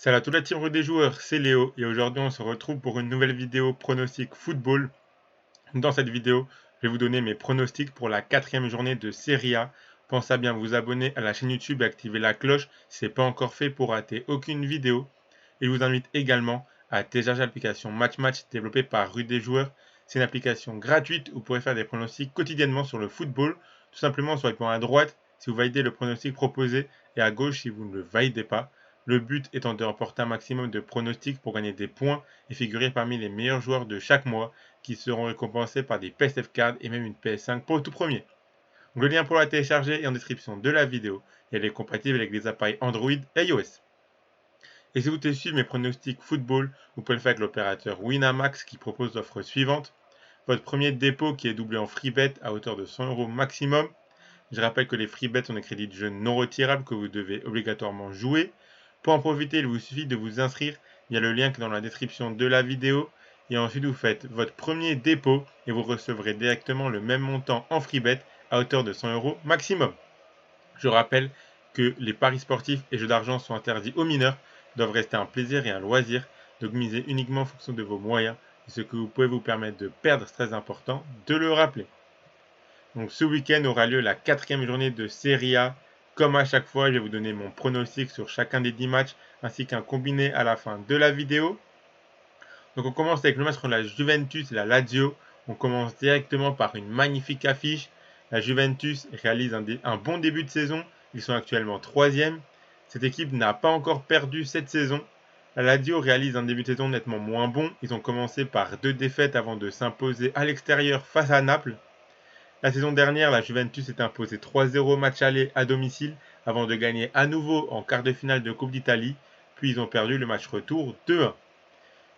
Salut à toute la team Rue des joueurs, c'est Léo et aujourd'hui on se retrouve pour une nouvelle vidéo pronostic football. Dans cette vidéo, je vais vous donner mes pronostics pour la quatrième journée de Serie A. Pensez à bien vous abonner à la chaîne YouTube et activer la cloche si ce n'est pas encore fait pour rater aucune vidéo. Et je vous invite également à télécharger l'application Match développée par Rue des joueurs. C'est une application gratuite où vous pourrez faire des pronostics quotidiennement sur le football, tout simplement sur les points à droite si vous validez le pronostic proposé et à gauche si vous ne le validez pas. Le but étant de remporter un maximum de pronostics pour gagner des points et figurer parmi les meilleurs joueurs de chaque mois qui seront récompensés par des PSF cards et même une PS5 pour le tout premier. Donc, le lien pour la télécharger est en description de la vidéo et elle est compatible avec les appareils Android et iOS. Et si vous voulez suivre mes pronostics football, vous pouvez le faire avec l'opérateur Winamax qui propose l'offre suivante. Votre premier dépôt qui est doublé en free bet à hauteur de 100 € maximum. Je rappelle que les free bets sont des crédits de jeu non retirables que vous devez obligatoirement jouer. Pour en profiter, il vous suffit de vous inscrire via le lien qui est dans la description de la vidéo. Et ensuite, vous faites votre premier dépôt et vous recevrez directement le même montant en free bet à hauteur de 100 € maximum. Je rappelle que les paris sportifs et jeux d'argent sont interdits aux mineurs, doivent rester un plaisir et un loisir, donc misez uniquement en fonction de vos moyens et ce que vous pouvez vous permettre de perdre, c'est très important de le rappeler. Donc ce week-end aura lieu la quatrième journée de Serie A. Comme à chaque fois, je vais vous donner mon pronostic sur chacun des 10 matchs ainsi qu'un combiné à la fin de la vidéo. Donc on commence avec le match entre la Juventus et la Lazio. On commence directement par une magnifique affiche. La Juventus réalise un bon début de saison. Ils sont actuellement 3e. Cette équipe n'a pas encore perdu cette saison. La Lazio réalise un début de saison nettement moins bon. Ils ont commencé par 2 défaites avant de s'imposer à l'extérieur face à Naples. La saison dernière, la Juventus s'est imposée 3-0 match aller à domicile avant de gagner à nouveau en quart de finale de Coupe d'Italie. Puis ils ont perdu le match retour 2-1.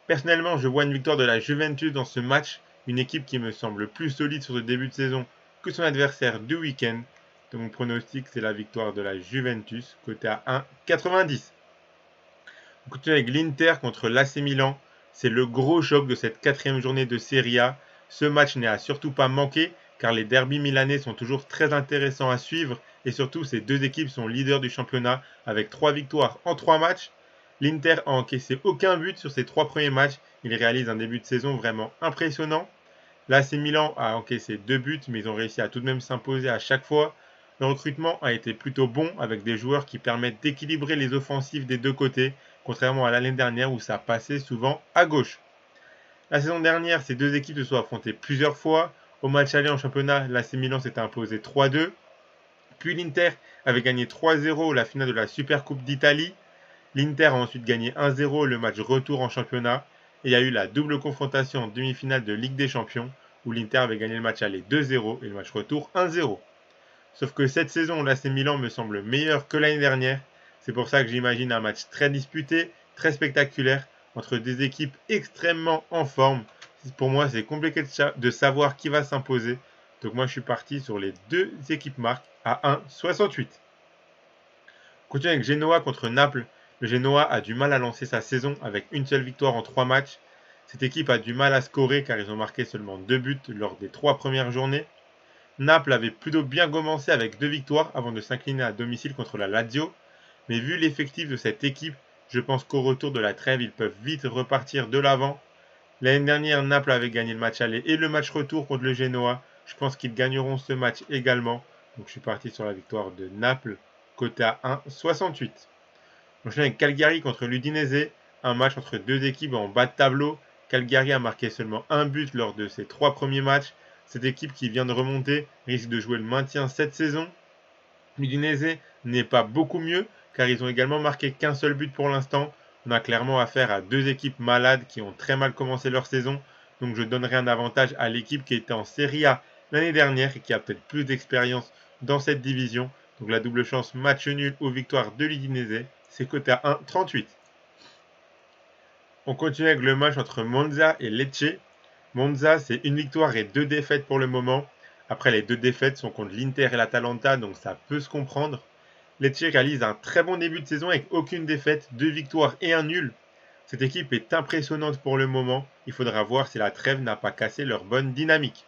Personnellement, je vois une victoire de la Juventus dans ce match, une équipe qui me semble plus solide sur ce début de saison que son adversaire du week-end. Donc mon pronostic, c'est la victoire de la Juventus, côté à 1,90. On continue avec l'Inter contre l'AC Milan. C'est le gros choc de cette quatrième journée de Serie A. Ce match n'est à surtout pas manquer, car les derbys milanais sont toujours très intéressants à suivre, et surtout ces deux équipes sont leaders du championnat avec 3 victoires en 3 matchs. L'Inter a encaissé aucun but sur ses 3 premiers matchs, il réalise un début de saison vraiment impressionnant. L'AC Milan a encaissé 2 buts, mais ils ont réussi à tout de même s'imposer à chaque fois. Le recrutement a été plutôt bon avec des joueurs qui permettent d'équilibrer les offensives des deux côtés, contrairement à l'année dernière où ça passait souvent à gauche. La saison dernière, ces deux équipes se sont affrontées plusieurs fois. Au match aller en championnat, l'AC Milan s'était imposé 3-2. Puis l'Inter avait gagné 3-0 la finale de la Super Coupe d'Italie. L'Inter a ensuite gagné 1-0 le match retour en championnat. Et il y a eu la double confrontation en demi-finale de Ligue des Champions, où l'Inter avait gagné le match aller 2-0 et le match retour 1-0. Sauf que cette saison, l'AC Milan me semble meilleur que l'année dernière. C'est pour ça que j'imagine un match très disputé, très spectaculaire, entre des équipes extrêmement en forme. Pour moi, c'est compliqué de savoir qui va s'imposer. Donc moi, je suis parti sur les deux équipes marques à 1,68. On continue avec Genoa contre Naples. Le Genoa a du mal à lancer sa saison avec une seule victoire en 3 matchs. Cette équipe a du mal à scorer car ils ont marqué seulement 2 buts lors des 3 premières journées. Naples avait plutôt bien commencé avec 2 victoires avant de s'incliner à domicile contre la Lazio. Mais vu l'effectif de cette équipe, je pense qu'au retour de la trêve, ils peuvent vite repartir de l'avant. L'année dernière, Naples avait gagné le match aller et le match retour contre le Genoa. Je pense qu'ils gagneront ce match également. Donc je suis parti sur la victoire de Naples, côté à 1,68. On enchaîne avec Cagliari contre l'Udinese, un match entre deux équipes en bas de tableau. Cagliari a marqué seulement un but lors de ses 3 premiers matchs. Cette équipe qui vient de remonter risque de jouer le maintien cette saison. L'Udinese n'est pas beaucoup mieux car ils ont également marqué qu'un seul but pour l'instant. On a clairement affaire à deux équipes malades qui ont très mal commencé leur saison. Donc je donnerai un avantage à l'équipe qui était en Serie A l'année dernière et qui a peut-être plus d'expérience dans cette division. Donc la double chance match nul ou victoire de l'Udinese, c'est coté à 1,38. On continue avec le match entre Monza et Lecce. Monza, c'est une victoire et 2 défaites pour le moment. Après, les 2 défaites sont contre l'Inter et l'Atalanta, donc ça peut se comprendre. Lecce réalise un très bon début de saison avec aucune défaite, 2 victoires et un nul. Cette équipe est impressionnante pour le moment. Il faudra voir si la trêve n'a pas cassé leur bonne dynamique.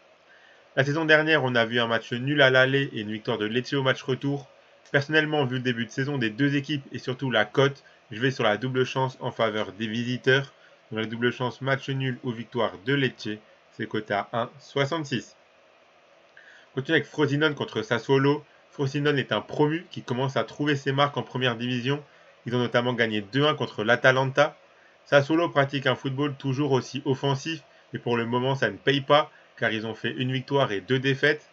La saison dernière, on a vu un match nul à l'aller et une victoire de Lecce au match retour. Personnellement, vu le début de saison des deux équipes et surtout la cote, Je vais sur la double chance en faveur des visiteurs. Donc la double chance match nul ou victoire de Lecce, c'est coté à 1,66. Continue avec Frosinone contre Sassuolo. Frosinone est un promu qui commence à trouver ses marques en première division. Ils ont notamment gagné 2-1 contre l'Atalanta. Sassuolo pratique un football toujours aussi offensif, et pour le moment ça ne paye pas, car ils ont fait une victoire et 2 défaites.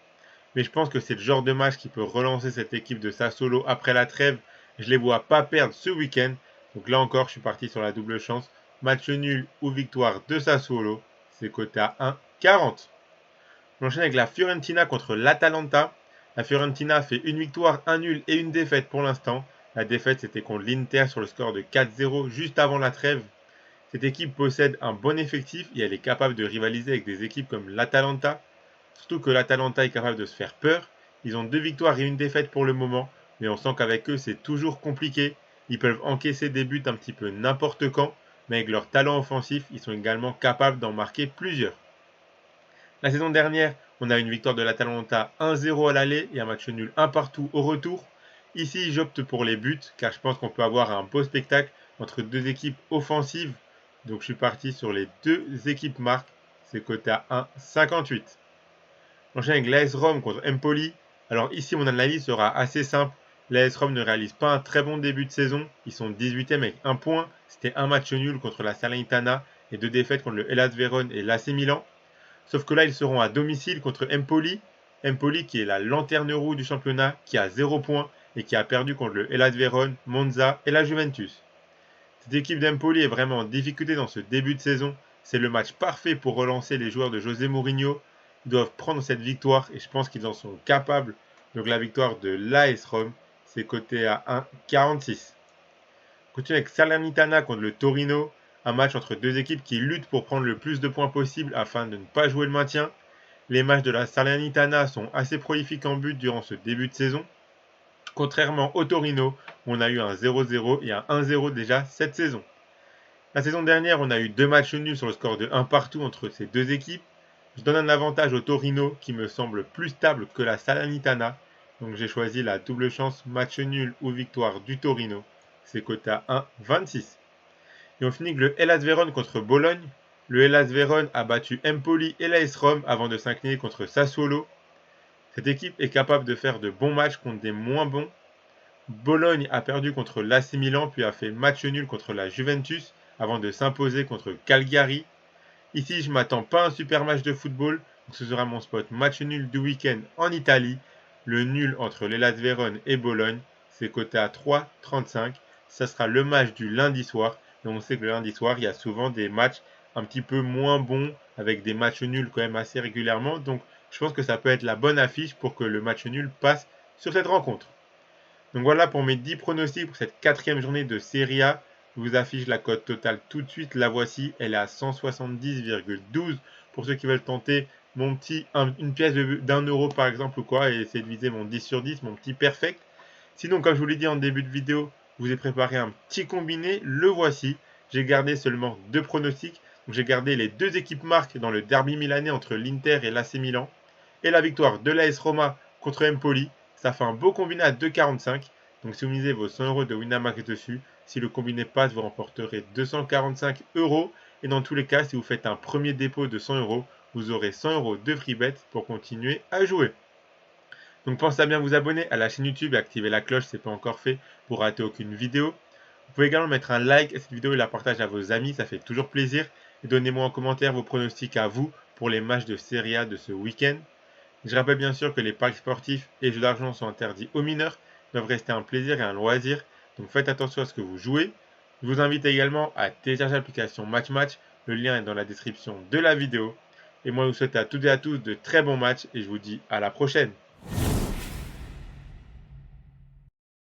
Mais je pense que c'est le genre de match qui peut relancer cette équipe de Sassuolo après la trêve. Je les vois pas perdre ce week-end. Donc là encore, je suis parti sur la double chance. Match nul ou victoire de Sassuolo, c'est coté à 1,40. J'enchaîne avec la Fiorentina contre l'Atalanta. La Fiorentina a fait une victoire, un nul et une défaite pour l'instant. La défaite c'était contre l'Inter sur le score de 4-0 juste avant la trêve. Cette équipe possède un bon effectif et elle est capable de rivaliser avec des équipes comme l'Atalanta. Surtout que l'Atalanta est capable de se faire peur. Ils ont 2 victoires et une défaite pour le moment, mais on sent qu'avec eux c'est toujours compliqué. Ils peuvent encaisser des buts un petit peu n'importe quand, mais avec leur talent offensif, ils sont également capables d'en marquer plusieurs. La saison dernière, on a une victoire de l'Atalanta 1-0 à l'aller et un match nul 1 partout au retour. Ici, j'opte pour les buts car je pense qu'on peut avoir un beau spectacle entre deux équipes offensives. Donc je suis parti sur les deux équipes marques. C'est coté à 1,58. J'enchaîne avec l'AS Rome contre Empoli. Alors ici, mon analyse sera assez simple. L'AS Rome ne réalise pas un très bon début de saison. Ils sont 18e avec 1 point. C'était un match nul contre la Salernitana et 2 défaites contre le Hellas Vérone et l'AC Milan. Sauf que là, ils seront à domicile contre Empoli. Empoli qui est la lanterne rouge du championnat, qui a 0 points et qui a perdu contre le Hellas Vérone, Monza et la Juventus. Cette équipe d'Empoli est vraiment en difficulté dans ce début de saison. C'est le match parfait pour relancer les joueurs de José Mourinho. Ils doivent prendre cette victoire et je pense qu'ils en sont capables. Donc la victoire de l'AS Rome, c'est coté à 1,46. Continue avec Salernitana contre le Torino, un match entre deux équipes qui luttent pour prendre le plus de points possible afin de ne pas jouer le maintien. Les matchs de la Salernitana sont assez prolifiques en but durant ce début de saison, contrairement au Torino où on a eu un 0-0 et un 1-0 déjà cette saison. La saison dernière, on a eu 2 matchs nuls sur le score de 1 partout entre ces deux équipes. Je donne un avantage au Torino qui me semble plus stable que la Salernitana, donc j'ai choisi la double chance match nul ou victoire du Torino. C'est coté à 1,26. Et on finit avec le Hellas Vérone contre Bologne. Le Hellas Vérone a battu Empoli et l'AS Rome avant de s'incliner contre Sassuolo. Cette équipe est capable de faire de bons matchs contre des moins bons. Bologne a perdu contre l'AC Milan puis a fait match nul contre la Juventus avant de s'imposer contre Cagliari. Ici, je ne m'attends pas à un super match de football, donc ce sera mon spot match nul du week-end en Italie. Le nul entre l'Hellas Vérone et Bologne, c'est coté à 3,35. Ça sera le match du lundi soir. Et on sait que le lundi soir, il y a souvent des matchs un petit peu moins bons, avec des matchs nuls quand même assez régulièrement. Donc je pense que ça peut être la bonne affiche pour que le match nul passe sur cette rencontre. Donc voilà pour mes 10 pronostics pour cette 4e journée de Serie A. Je vous affiche la cote totale tout de suite. La voici, elle est à 170,12 pour ceux qui veulent tenter une pièce d'1 euro par exemple ou quoi, et essayer de viser mon 10 sur 10, mon petit perfect. Sinon, comme je vous l'ai dit en début de vidéo, je vous ai préparé un petit combiné, le voici. J'ai gardé seulement 2 pronostics. Donc j'ai gardé les 2 équipes marques dans le derby milanais entre l'Inter et l'AC Milan, et la victoire de l'AS Roma contre Empoli. Ça fait un beau combiné à 2,45. Donc si vous misez vos 100 euros de Winamax dessus, si le combiné passe, vous remporterez 245 euros. Et dans tous les cas, si vous faites un premier dépôt de 100 euros, vous aurez 100 euros de free bet pour continuer à jouer. Donc pensez à bien vous abonner à la chaîne YouTube et activer la cloche si ce n'est pas encore fait pour rater aucune vidéo. Vous pouvez également mettre un like à cette vidéo et la partager à vos amis, ça fait toujours plaisir. Et donnez-moi en commentaire vos pronostics à vous pour les matchs de Serie A de ce week-end. Je rappelle bien sûr que les paris sportifs et jeux d'argent sont interdits aux mineurs, doivent rester un plaisir et un loisir, donc faites attention à ce que vous jouez. Je vous invite également à télécharger l'application MatchMatch, le lien est dans la description de la vidéo. Et moi je vous souhaite à toutes et à tous de très bons matchs et je vous dis à la prochaine.